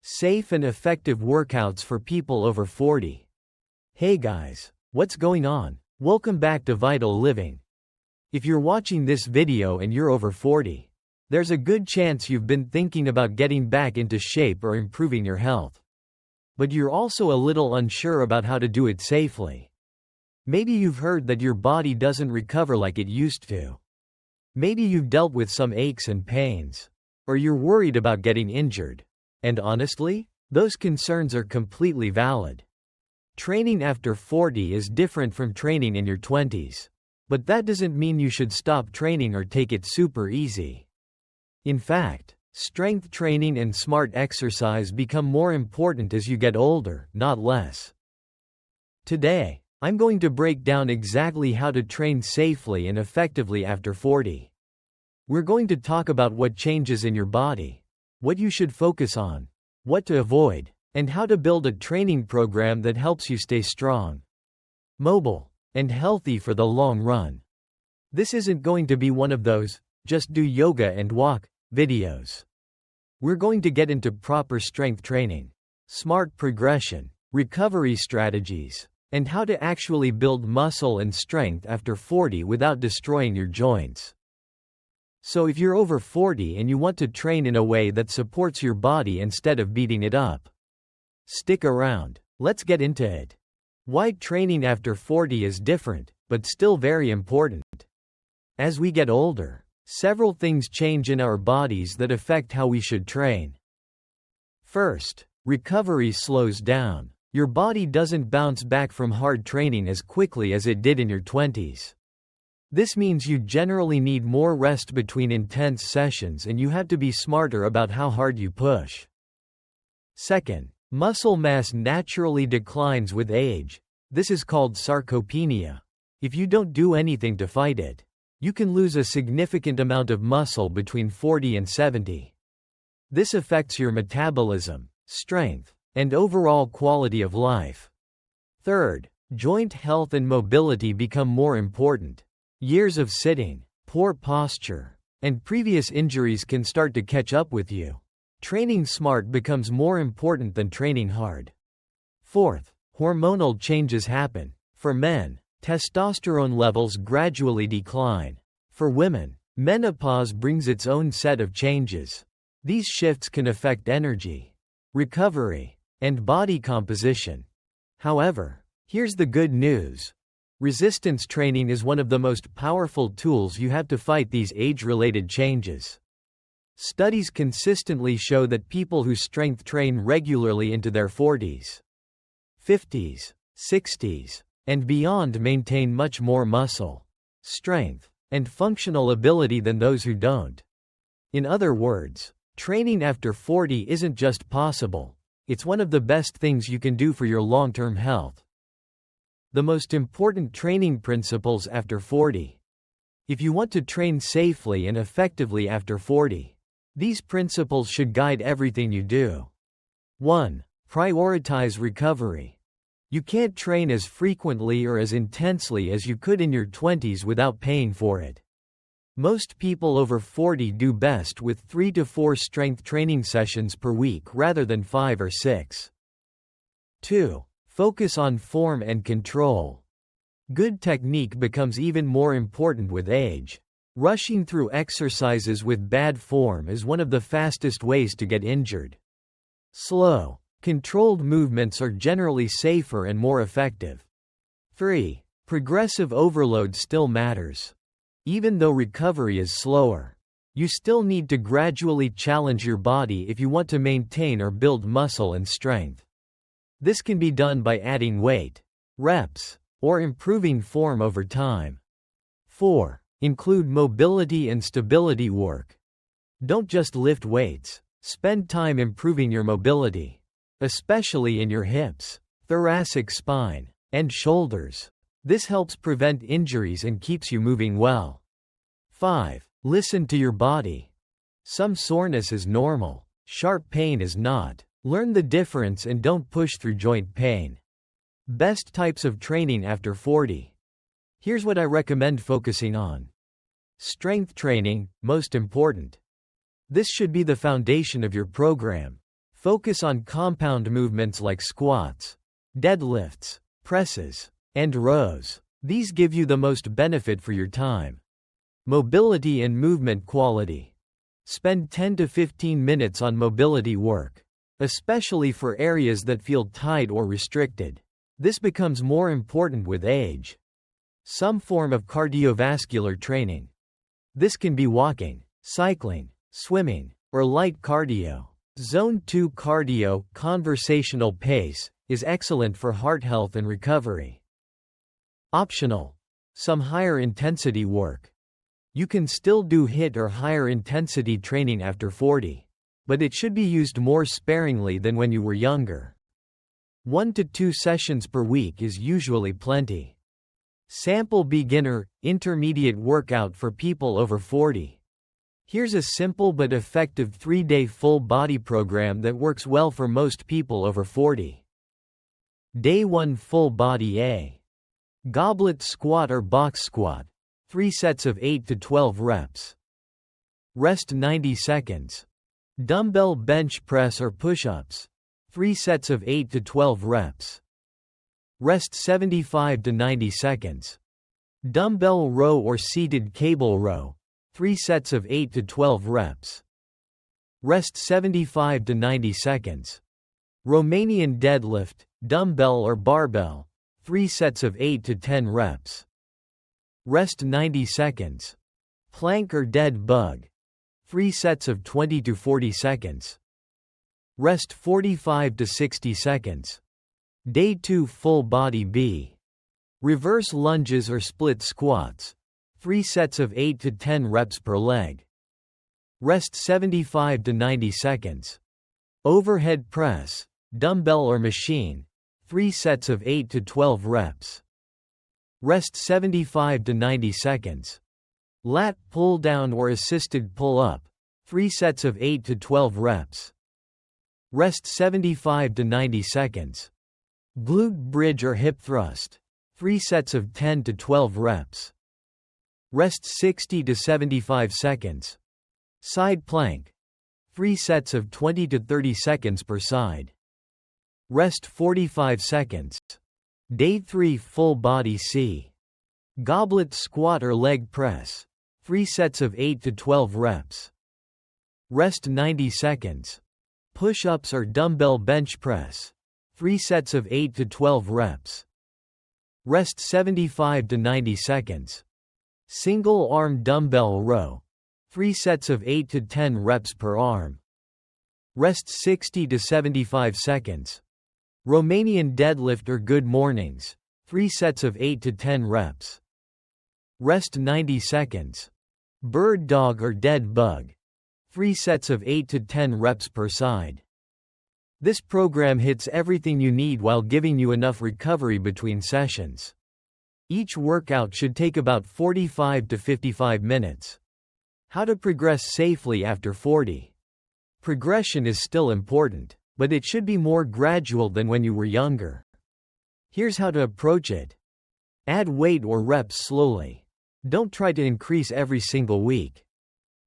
Safe and effective workouts for people over 40. Hey guys, what's going on? Welcome back to Vital Living. If you're watching this video and you're over 40, there's a good chance you've been thinking about getting back into shape or improving your health. But you're also a little unsure about how to do it safely. Maybe you've heard that your body doesn't recover like it used to. Maybe you've dealt with some aches and pains. Or you're worried about getting injured. And honestly, those concerns are completely valid. Training after 40 is different from training in your 20s. But that doesn't mean you should stop training or take it super easy. In fact, strength training and smart exercise become more important as you get older, not less. Today, I'm going to break down exactly how to train safely and effectively after 40. We're going to talk about what changes in your body, what you should focus on, what to avoid, and how to build a training program that helps you stay strong, mobile, and healthy for the long run. This isn't going to be one of those, just do yoga and walk, videos. We're going to get into proper strength training, smart progression, recovery strategies, and how to actually build muscle and strength after 40 without destroying your joints. So if you're over 40 and you want to train in a way that supports your body instead of beating it up, stick around. Let's get into it. Why training after 40 is different, but still very important. As we get older, several things change in our bodies that affect how we should train. First, recovery slows down. Your body doesn't bounce back from hard training as quickly as it did in your 20s. This means you generally need more rest between intense sessions and you have to be smarter about how hard you push. Second, muscle mass naturally declines with age. This is called sarcopenia. If you don't do anything to fight it, you can lose a significant amount of muscle between 40 and 70. This affects your metabolism, strength, and overall quality of life. Third, joint health and mobility become more important. Years of sitting, poor posture, and previous injuries can start to catch up with you. Training smart becomes more important than training hard. Fourth, hormonal changes happen. For men, testosterone levels gradually decline. For women, menopause brings its own set of changes. These shifts can affect energy, recovery, and body composition. However, here's the good news. Resistance training is one of the most powerful tools you have to fight these age-related changes. Studies consistently show that people who strength train regularly into their 40s, 50s, 60s, and beyond maintain much more muscle, strength, and functional ability than those who don't. In other words, training after 40 isn't just possible, it's one of the best things you can do for your long-term health. The most important training principles after 40. If you want to train safely and effectively after 40, these principles should guide everything you do. 1. Prioritize recovery. You can't train as frequently or as intensely as you could in your 20s without paying for it. Most people over 40 do best with 3 to 4 strength training sessions per week rather than 5 or 6. 2. Focus on form and control. Good technique becomes even more important with age. Rushing through exercises with bad form is one of the fastest ways to get injured. Slow, controlled movements are generally safer and more effective. 3. Progressive overload still matters. Even though recovery is slower, you still need to gradually challenge your body if you want to maintain or build muscle and strength. This can be done by adding weight, reps, or improving form over time. 4. Include mobility and stability work. Don't just lift weights, spend time improving your mobility, especially in your hips, thoracic spine, and shoulders. This helps prevent injuries and keeps you moving well. 5. Listen to your body. Some soreness is normal, sharp pain is not. Learn the difference and don't push through joint pain. Best types of training after 40. Here's what I recommend focusing on. Strength training, most important. This should be the foundation of your program. Focus on compound movements like squats, deadlifts, presses, and rows. These give you the most benefit for your time. Mobility and movement quality. Spend 10 to 15 minutes on mobility work, especially for areas that feel tight or restricted. This becomes more important with age. Some form of cardiovascular training. This can be walking, cycling, swimming, or light cardio. Zone 2 cardio, conversational pace, is excellent for heart health and recovery. Optional. Some higher intensity work. You can still do HIIT or higher intensity training after 40, but it should be used more sparingly than when you were younger. 1 to 2 sessions per week is usually plenty. Sample beginner, intermediate workout for people over 40. Here's a simple but effective 3-day full body program that works well for most people over 40. Day 1 full body A. Goblet squat or box squat. 3 sets of 8 to 12 reps. Rest 90 seconds. Dumbbell bench press or push-ups. 3 sets of 8 to 12 reps. Rest 75 to 90 seconds. Dumbbell row or seated cable row. 3 sets of 8 to 12 reps. Rest 75 to 90 seconds. Romanian deadlift, dumbbell or barbell. 3 sets of 8 to 10 reps. Rest 90 seconds. Plank or dead bug. 3 sets of 20 to 40 seconds. Rest 45 to 60 seconds. Day 2 full body B. Reverse lunges or split squats. 3 sets of 8 to 10 reps per leg. Rest 75 to 90 seconds. Overhead press, dumbbell or machine. 3 sets of 8 to 12 reps. Rest 75 to 90 seconds. Lat pull down or assisted pull up. 3 sets of 8 to 12 reps. Rest 75 to 90 seconds. Glute bridge or hip thrust. 3 sets of 10 to 12 reps. Rest 60 to 75 seconds. Side plank. 3 sets of 20 to 30 seconds per side. Rest 45 seconds. Day 3 full body C. Goblet squat or leg press. 3 sets of 8 to 12 reps. Rest 90 seconds. Push-ups or dumbbell bench press. 3 sets of 8 to 12 reps. Rest 75 to 90 seconds. Single arm dumbbell row. 3 sets of 8 to 10 reps per arm. Rest 60 to 75 seconds. Romanian deadlift or good mornings. 3 sets of 8 to 10 reps. Rest 90 seconds. Bird dog or dead bug. 3 sets of 8 to 10 reps per side. This program hits everything you need while giving you enough recovery between sessions. Each workout should take about 45 to 55 minutes. How to progress safely after 40. Progression is still important, but it should be more gradual than when you were younger. Here's how to approach it. Add weight or reps slowly. Don't try to increase every single week.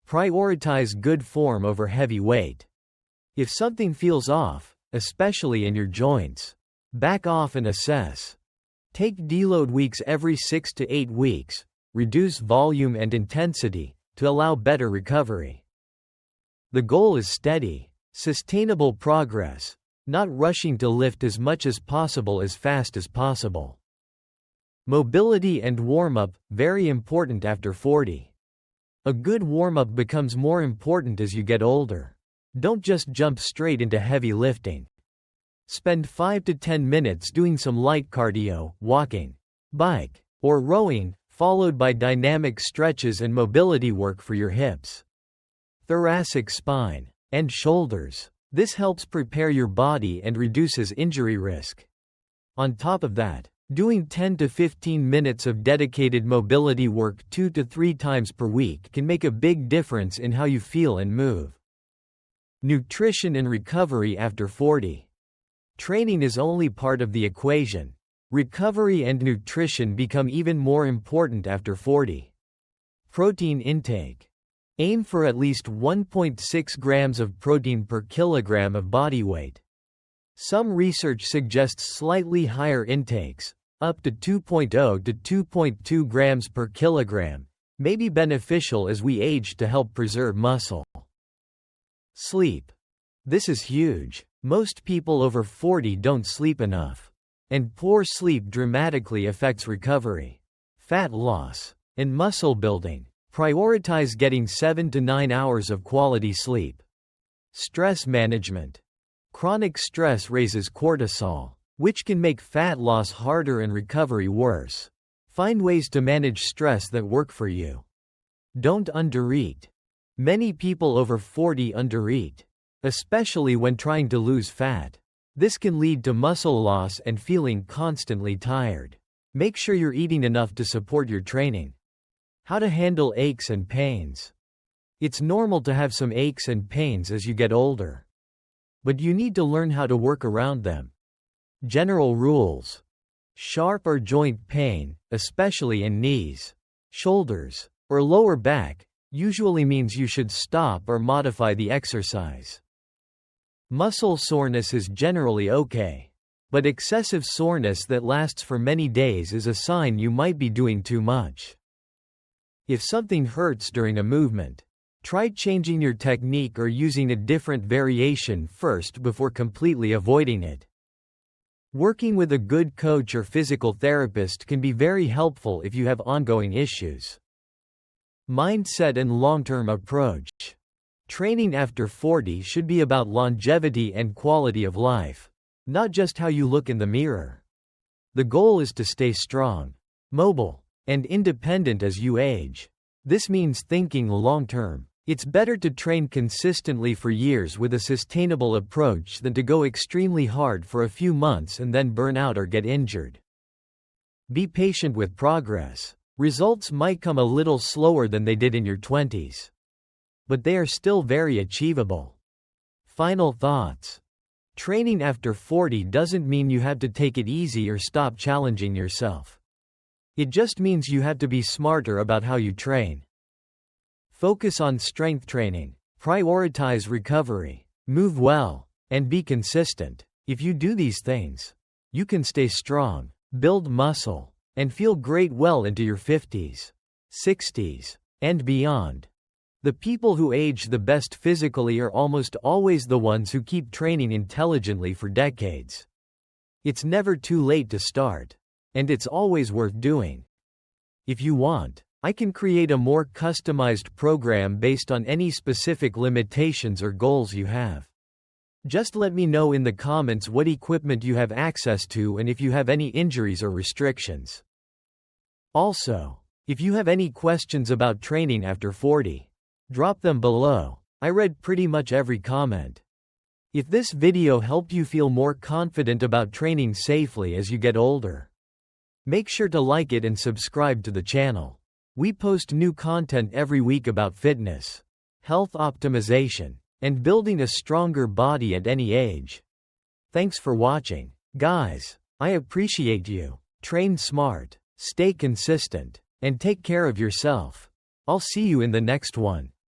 Prioritize good form over heavy weight. If something feels off, especially in your joints, back off and assess. Take deload weeks every 6 to 8 weeks, reduce volume and intensity, to allow better recovery. The goal is steady, sustainable progress, not rushing to lift as much as possible as fast as possible. Mobility and warm-up, very important after 40. A good warm-up becomes more important as you get older. Don't just jump straight into heavy lifting. Spend 5 to 10 minutes doing some light cardio, walking, bike, or rowing, followed by dynamic stretches and mobility work for your hips, thoracic spine, and shoulders. This helps prepare your body and reduces injury risk. On top of that, doing 10 to 15 minutes of dedicated mobility work 2 to 3 times per week can make a big difference in how you feel and move. Nutrition and recovery after 40. Training is only part of the equation. Recovery and nutrition become even more important after 40. Protein intake. Aim for at least 1.6 grams of protein per kilogram of body weight. Some research suggests slightly higher intakes, up to 2.0 to 2.2 grams per kilogram, may be beneficial as we age to help preserve muscle. Sleep. This is huge. Most people over 40 don't sleep enough. And poor sleep dramatically affects recovery, fat loss, and muscle building. Prioritize getting 7 to 9 hours of quality sleep. Stress management. Chronic stress raises cortisol, which can make fat loss harder and recovery worse. Find ways to manage stress that work for you. Don't undereat. Many people over 40 undereat, especially when trying to lose fat. This can lead to muscle loss and feeling constantly tired. Make sure you're eating enough to support your training. How to handle aches and pains. It's normal to have some aches and pains as you get older. But you need to learn how to work around them. General rules. Sharp or joint pain, especially in knees, shoulders, or lower back, usually means you should stop or modify the exercise. Muscle soreness is generally okay. But excessive soreness that lasts for many days is a sign you might be doing too much. If something hurts during a movement, try changing your technique or using a different variation first before completely avoiding it. Working with a good coach or physical therapist can be very helpful if you have ongoing issues. Mindset and long-term approach. Training after 40 should be about longevity and quality of life, not just how you look in the mirror. The goal is to stay strong, mobile, and independent as you age. This means thinking long-term. It's better to train consistently for years with a sustainable approach than to go extremely hard for a few months and then burn out or get injured. Be patient with progress. Results might come a little slower than they did in your 20s. But they are still very achievable. Final thoughts. Training after 40 doesn't mean you have to take it easy or stop challenging yourself. It just means you have to be smarter about how you train. Focus on strength training, prioritize recovery, move well, and be consistent. If you do these things, you can stay strong, build muscle, and feel great well into your 50s, 60s, and beyond. The people who age the best physically are almost always the ones who keep training intelligently for decades. It's never too late to start. And it's always worth doing. If you want, I can create a more customized program based on any specific limitations or goals you have. Just let me know in the comments what equipment you have access to and if you have any injuries or restrictions. Also, if you have any questions about training after 40, drop them below. I read pretty much every comment. If this video helped you feel more confident about training safely as you get older, make sure to like it and subscribe to the channel. We post new content every week about fitness, health optimization, and building a stronger body at any age. Thanks for watching. Guys, I appreciate you. Train smart, stay consistent, and take care of yourself. I'll see you in the next one.